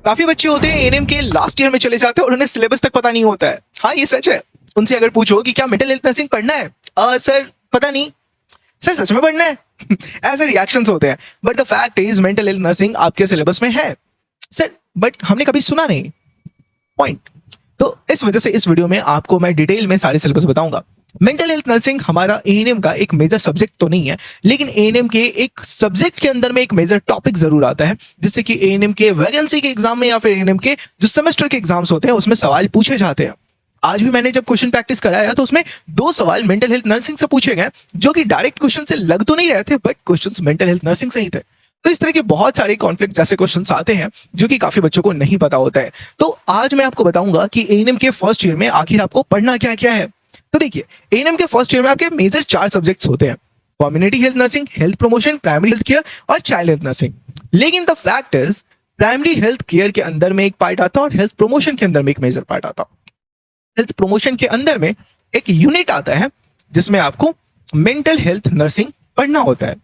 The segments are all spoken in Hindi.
काफी बच्चे होते हैं एएनएम के लास्ट ईयर में चले जाते हैं और उन्हें सिलेबस तक पता नहीं होता है। हाँ, ये सच है। उनसे अगर पूछो कि क्या मेंटल हेल्थ नर्सिंग पढ़ना है, सर पता नहीं, सर सच में पढ़ना है। ऐसे रिएक्शंस होते हैं। But the fact is mental health nursing आपके सिलेबस में है सर, बट हमने कभी सुना नहीं। पॉइंट। तो इस वजह से इस वीडियो में आपको मैं डिटेल में सारे सिलेबस बताऊंगा। मेंटल हेल्थ नर्सिंग हमारा एएनएम का एक मेजर सब्जेक्ट तो नहीं है, लेकिन एएनएम के एक सब्जेक्ट के अंदर में एक मेजर टॉपिक जरूर आता है, जिससे कि एएनएम के वैकेंसी के एग्जाम में या फिर एएनएम के जो सेमेस्टर के एग्जाम्स होते हैं उसमें सवाल पूछे जाते हैं। आज भी मैंने जब क्वेश्चन प्रैक्टिस कराया तो उसमें 2 सवाल मेंटल हेल्थ नर्सिंग से पूछे गए, जो कि डायरेक्ट क्वेश्चन से लग तो नहीं रहे थे, but questions mental health nursing से ही थे। तो इस तरह के बहुत सारे कॉन्फ्लिक्ट जैसे क्वेश्चंस आते हैं जो कि काफी बच्चों को नहीं पता होता है। तो आज मैं आपको बताऊंगा कि एएनएम के फर्स्ट ईयर में आखिर आपको पढ़ना क्या क्या है। तो देखिए, एएनएम के फर्स्ट ईयर में आपके मेजर 4 सब्जेक्ट्स होते हैं: community health nursing, health promotion, primary health care और चाइल्ड हेल्थ नर्सिंग। लेकिन the fact is primary health care के अंदर में एक पार्ट आता है और हेल्थ प्रमोशन के अंदर में एक मेजर पार्ट आता है। हेल्थ प्रमोशन के अंदर में एक यूनिट आता है जिसमें आपको मेंटल हेल्थ नर्सिंग पढ़ना होता है,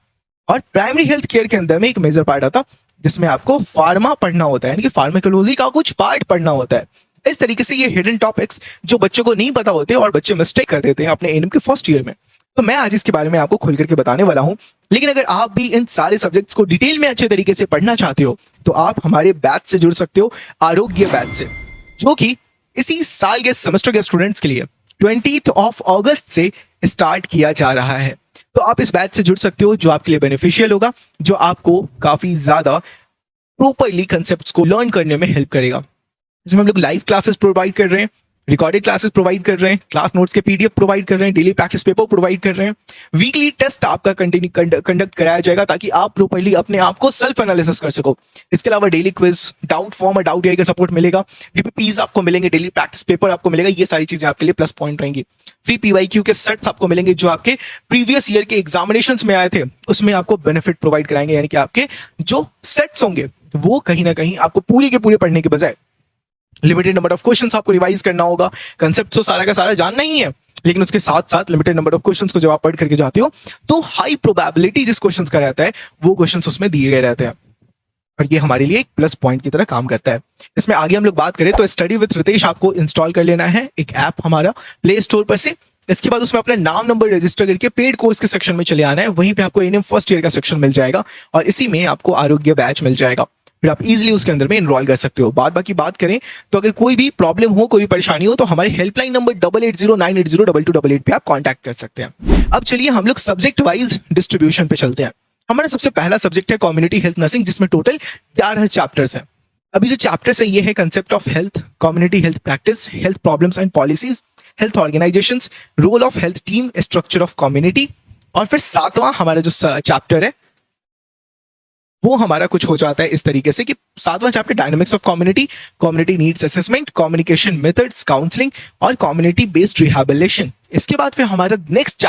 और प्राइमरी हेल्थ केयर के अंदर में एक मेजर पार्ट आता है जिसमें आपको फार्मा पढ़ना होता है, यानी कि फार्माकोलॉजी का कुछ पार्ट पढ़ना होता है। इस तरीके से ये हिडन टॉपिक्स जो बच्चों को नहीं पता होते और बच्चे मिस्टेक कर देते हैं अपने एएनएम के फर्स्ट ईयर में, तो मैं आज इसके बारे में आपको खुल करके बताने वाला हूं। लेकिन अगर आप भी इन सारे सब्जेक्ट्स को डिटेल में अच्छे तरीके से पढ़ना चाहते हो तो आप हमारे बैच से जुड़ सकते हो, आरोग्य बैच से, जो कि इसी साल के सेमेस्टर के स्टूडेंट्स के लिए 20 अगस्त से स्टार्ट किया जा रहा है। तो आप इस बैच से जुड़ सकते हो, जो आपके लिए बेनिफिशियल होगा, जो आपको काफी ज्यादा प्रॉपर्ली कंसेप्ट्स को लर्न करने में हेल्प करेगा। इसमें हम लोग लाइव क्लासेस प्रोवाइड कर रहे हैं, रिकॉर्डेड क्लासेस प्रोवाइड कर रहे हैं, क्लास नोट्स के पीडीएफ प्रोवाइड कर रहे हैं, डेली प्रैक्टिस पेपर प्रोवाइड कर रहे हैं, वीकली टेस्ट आपका कंडक्ट कराया जाएगा ताकि आप प्रॉपर्ली अपने आप को सेल्फ एनालिसिस कर सको। इसके अलावा डेली क्विज, डाउट फॉर्म और डाउट एआई का सपोर्ट मिलेगा, डीपीपीज आपको मिलेंगे, डेली प्रैक्टिस पेपर आपको मिलेगा। ये सारी चीजें आपके लिए प्लस पॉइंट रहेंगी। फ्री पीवाईक्यू के सेट्स आपको मिलेंगे जो आपके प्रीवियस ईयर के एग्जामिनेशंस में आए थे, उसमें आपको बेनिफिट प्रोवाइड कराएंगे। यानी कि आपके जो सेट्स होंगे वो कहीं ना कहीं आपको पूरे के पूरे पढ़ने के बजाय लिमिटेड नंबर ऑफ क्वेश्चंस आपको रिवाइज करना होगा। कंसेप्ट तो सारा का सारा जानना ही है, लेकिन उसके साथ साथ लिमिटेड नंबर ऑफ क्वेश्चंस को जब आप पढ़ करके जाते हो तो हाई प्रोबेबिलिटी जिस क्वेश्चंस का रहता है वो क्वेश्चंस उसमें दिए गए रहते हैं, और ये हमारे लिए एक प्लस पॉइंट की तरह काम करता है। इसमें आगे हम लोग बात करें तो स्टडी विद रितेश आपको इंस्टॉल कर लेना है, एक ऐप हमारा प्ले स्टोर पर से। इसके बाद उसमें अपना नाम नंबर रजिस्टर करके पेड कोर्स के सेक्शन में चले आना है। वहीं पे आपको एएनएम फर्स्ट ईयर का सेक्शन मिल जाएगा और इसी में आपको आरोग्य बैच मिल जाएगा, फिर आप इजीली उसके अंदर में इनरोल कर सकते हो। बाकी बात करें तो अगर कोई भी प्रॉब्लम हो, कोई परेशानी हो, तो हमारे हेल्पलाइन नंबर 8809802222 पे आप कांटेक्ट कर सकते हैं। अब चलिए हम लोग सब्जेक्ट वाइज डिस्ट्रीब्यूशन पे चलते हैं। हमारा सबसे पहला सब्जेक्ट है कम्युनिटी हेल्थ नर्सिंग, जिसमें टोटल 11 चैप्टर्स हैं। अभी जो चैप्टर्स है ये है concept of health, community health practice, health problems and policies, health organisations, role of health team, structure of community, और फिर 7वां हमारा जो चैप्टर है वो हमारा कुछ हो जाता है इस तरीके से कि 7वां chapter dynamics of community, community needs assessment, communication methods, counselling और कम्युनिटी बेस्ड रिहैबिलिटेशन। इसके बाद फिर हमारा नेक्स्ट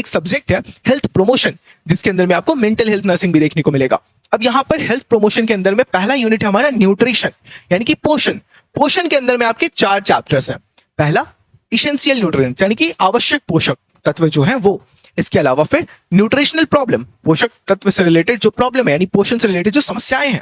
सब्जेक्ट है हेल्थ प्रमोशन, जिसके अंदर में आपको मेंटल हेल्थ नर्सिंग भी देखने को मिलेगा। अब यहाँ पर हेल्थ प्रमोशन के अंदर में पहला यूनिट है हमारा न्यूट्रिशन, यानी कि पोषण। पोषण के अंदर में आपके 4 चैप्टर्स हैं। पहला इसेंशियल न्यूट्रिएंट्स, यानी कि आवश्यक पोषक तत्व जो है वो। इसके अलावा फिर न्यूट्रिशनल प्रॉब्लम, पोषक तत्व से रिलेटेड जो प्रॉब्लम है, यानी पोषण से रिलेटेड जो समस्याएं हैं।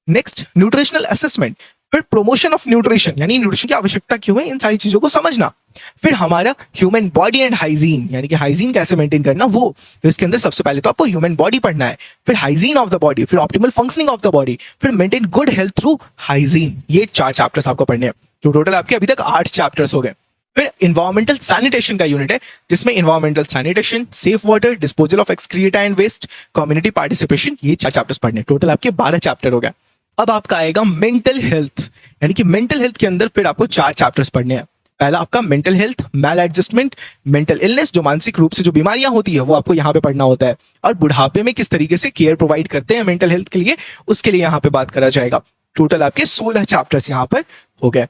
नेक्स्ट न्यूट्रिशनल असेसमेंट, फिर प्रमोशन ऑफ न्यूट्रिशन, यानी न्यूट्रिशन की आवश्यकता क्यों है, इन सारी चीजों को समझना। फिर हमारा ह्यूमन बॉडी एंड हाइजीन, यानी कि हाइजीन कैसे मेंटेन करना वो। तो इसके अंदर सबसे पहले तो आपको ह्यूमन बॉडी पढ़ना है, फिर हाइजीन ऑफ द बॉडी, फिर optimal functioning of the body, फिर maintain good health through hygiene. ये 4 चैप्टर्स आपको पढ़ने हैं, जो टोटल आपके अभी तक 8 चैप्टर्स हो गए। फिर इन्वायरमेंटल सैनिटेशन का यूनिट है, जिसमें environmental sanitation, safe water, disposal of excreta and waste, community participation, ये 4 चैप्टर्स पढ़ने। टोटल आपके 12 चैप्टर हो गए। अब आपका आएगा मेंटल हेल्थ, यानी कि मेंटल हेल्थ के अंदर फिर आपको 4 चैप्टर्स पढ़ने हैं। पहला आपका मेंटल हेल्थ, मैल एडजस्टमेंट, मेंटल इलनेस, जो मानसिक रूप से जो बीमारियां होती है वो आपको यहाँ पे पढ़ना होता है, और बुढ़ापे में किस तरीके से केयर प्रोवाइड करते हैं मेंटल हेल्थ के लिए, उसके लिए यहाँ पे बात करा जाएगा। टोटल आपके 16 चैप्टर्स यहाँ पर हो गए।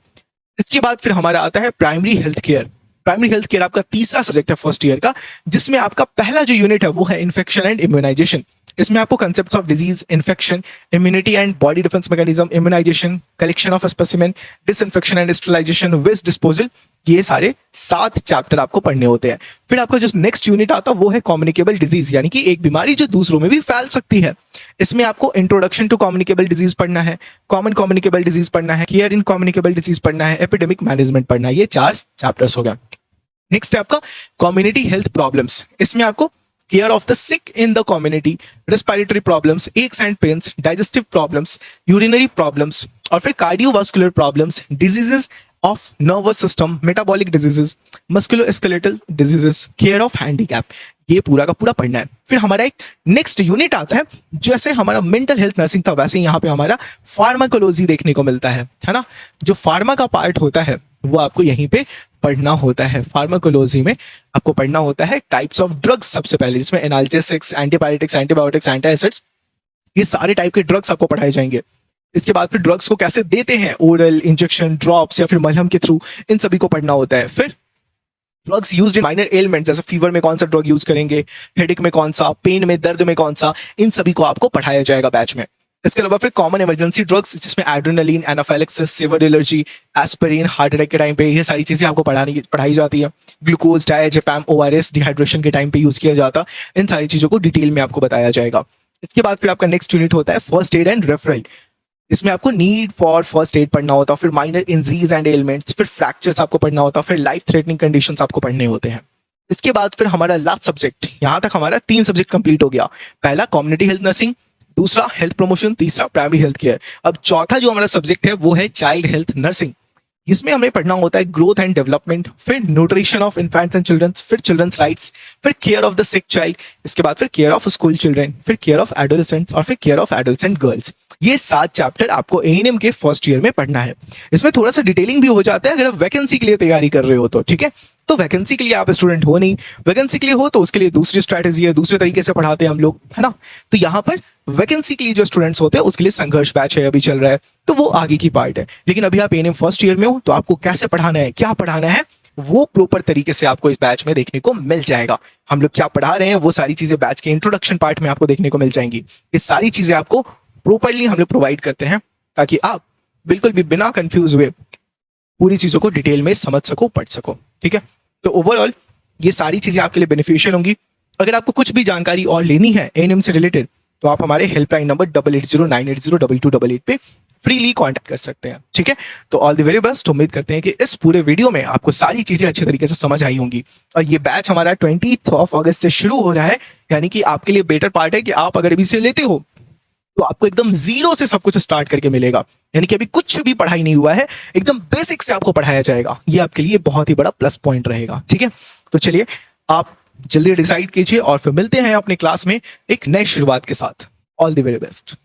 इसके बाद फिर हमारा आता है primary health care. Primary health care आपका तीसरा सब्जेक्ट है फर्स्ट ईयर का, जिसमें आपका पहला जो यूनिट है वो है इन्फेक्शन एंड इम्यूनाइजेशन। इसमें आपको concepts of disease, infection, immunity and body defence mechanism, immunisation, collection of specimen, disinfection and sterilisation, waste disposal, ये सारे 7 चैप्टर आपको पढ़ने होते हैं। फिर आपका जो नेक्स्ट यूनिट आता है वो है कम्युनिकेबल डिजीज, यानी कि एक बीमारी जो दूसरों में भी फैल सकती है। इसमें आपको इंट्रोडक्शन टू कम्युनिकेबल डिजीज पढ़ना है, कॉमन कम्युनिकेबल डिजीज पढ़ना है, केयर इन कम्युनिकेबल डिजीज पढ़ना है, एपिडेमिक मैनेजमेंट पढ़ना है। ये 4 चैप्टर्स हो गए। नेक्स्ट है आपका कम्युनिटी हेल्थ प्रॉब्लम्स। इसमें आपको care of the sick in the community, respiratory problems, x and pains, digestive problems, urinary problems, और फिर cardiovascular problems, diseases of nervous system, metabolic diseases, musculoskeletal diseases, care of handicap, ये पूरा का पूरा पढ़ना है। फिर हमारा एक नेक्स्ट यूनिट आता है, जैसे हमारा मेंटल हेल्थ नर्सिंग था वैसे यहाँ पे हमारा फार्माकोलॉजी देखने को मिलता है ना। जो फार्मा का पार्ट होता है वो आपको यहीं पे पढ़ना होता है। फार्माकोलॉजी में आपको पढ़ना होता है टाइप्स ऑफ ड्रग्स सबसे पहले, जिसमें एनाल्जेसिक्स, एंटीबायोटिक्स, एंटीबायोटिक्स, एंटासिड्स, ये सारे टाइप के ड्रग्स आपको पढ़ाए जाएंगे। इसके बाद फिर ड्रग्स को कैसे देते हैं, ओरल, इंजेक्शन, ड्रॉप्स या फिर मलहम के थ्रू, इन सभी को पढ़ना होता है। फिर drugs used in minor elements, जैसे फीवर में कौन सा ड्रग यूज करेंगे, हेडेक में कौन सा, पेन में, दर्द में कौन सा, इन सभी को आपको पढ़ाया जाएगा बैच में। इसके अलावा फिर कॉमन इमरजेंसी ड्रग्स, जिसमें adrenaline, anaphylaxis, severe allergy, aspirin, heart attack के टाइम पे ये सारी चीजें आपको पढ़ाई जाती है। ग्लूकोज, डायजेपैम, ओआरएस, डिहाइड्रेशन के टाइम पे यूज किया जाता, इन सारी चीजों को डिटेल में आपको बताया जाएगा। इसके बाद फिर आपका नेक्स्ट यूनिट होता है फर्स्ट एड एंड रेफरल। इसमें आपको नीड फॉर फर्स्ट एड पढ़ना होता है, फिर माइनर इंजरीज एंड एलिमेंट्स, फिर फ्रैक्चर्स आपको पढ़ना होता है, फिर लाइफ थ्रेटनिंग कंडीशंस आपको पढ़ने होते हैं। इसके बाद फिर हमारा लास्ट सब्जेक्ट, यहाँ तक हमारा 3 सब्जेक्ट कंप्लीट हो गया। पहला कम्युनिटी हेल्थ नर्सिंग, दूसरा हेल्थ प्रमोशन, तीसरा प्राइमरी हेल्थ केयर। अब चौथा जो हमारा सब्जेक्ट है वो है चाइल्ड हेल्थ नर्सिंग। इसमें हमें पढ़ना होता है ग्रोथ एंड डेवलपमेंट, फिर nutrition of infants and childrens, फिर चिल्ड्रंस राइट्स, फिर care of the sick child, इसके बाद फिर केयर ऑफ स्कूल चिल्ड्रन, फिर केयर ऑफ एडोलेसेंट्स, और फिर केयर ऑफ एडोलेसेंट गर्ल्स। ये 7 चैप्टर आपको एएनएम के फर्स्ट ईयर में पढ़ना है। इसमें थोड़ा सा डिटेलिंग भी हो जाता है अगर आप वैकेंसी के लिए तैयारी कर रहे हो तो, ठीक है। तो वैकेंसी के लिए आप स्टूडेंट हो नहीं, वैकेंसी के लिए हो तो उसके लिए दूसरी स्ट्रैटेजी है, दूसरे तरीके से पढ़ाते हैं हम लोग, है ना। तो यहाँ पर वैकेंसी के लिए जो स्टूडेंट्स होते हैं उसके लिए संघर्ष बैच है, अभी चल रहा है, तो वो आगे की पार्ट है। लेकिन अभी आप एएनएम फर्स्ट ईयर में हो तो आपको कैसे पढ़ाना है, क्या पढ़ाना है, वो प्रॉपर तरीके से आपको इस बैच में देखने को मिल जाएगा। हम लोग क्या पढ़ा रहे हैं वो सारी चीजें बैच के इंट्रोडक्शन पार्ट में आपको देखने को मिल जाएंगी। ये सारी चीजें आपको प्रॉपरली हम लोग प्रोवाइड करते हैं ताकि आप बिल्कुल भी बिना कंफ्यूज हुए पूरी चीजों को डिटेल में समझ सको, पढ़ सको, ठीक है। तो ओवरऑल ये सारी चीजें आपके लिए बेनिफिशियल होंगी। अगर आपको कुछ भी जानकारी और लेनी है एएनएम से रिलेटेड तो आप हमारे हेल्पलाइन नंबर 8809802288 पे फ्रीली कांटेक्ट कर सकते हैं, ठीक है। तो ऑल द वेरी बेस्ट। उम्मीद करते हैं कि इस पूरे वीडियो में आपको सारी चीजें अच्छे तरीके से समझ आई होंगी। और ये बैच हमारा 20 अगस्त से शुरू हो रहा है, यानी कि आपके लिए बेटर पार्ट है कि आप अगर अभी से लेते हो तो आपको एकदम जीरो से सब कुछ स्टार्ट करके मिलेगा, यानी कि अभी कुछ भी पढ़ाई नहीं हुआ है, एकदम बेसिक से आपको पढ़ाया जाएगा। ये आपके लिए बहुत ही बड़ा प्लस पॉइंट रहेगा, ठीक है। तो चलिए आप जल्दी डिसाइड कीजिए और फिर मिलते हैं अपने क्लास में एक नई शुरुआत के साथ। All the very best.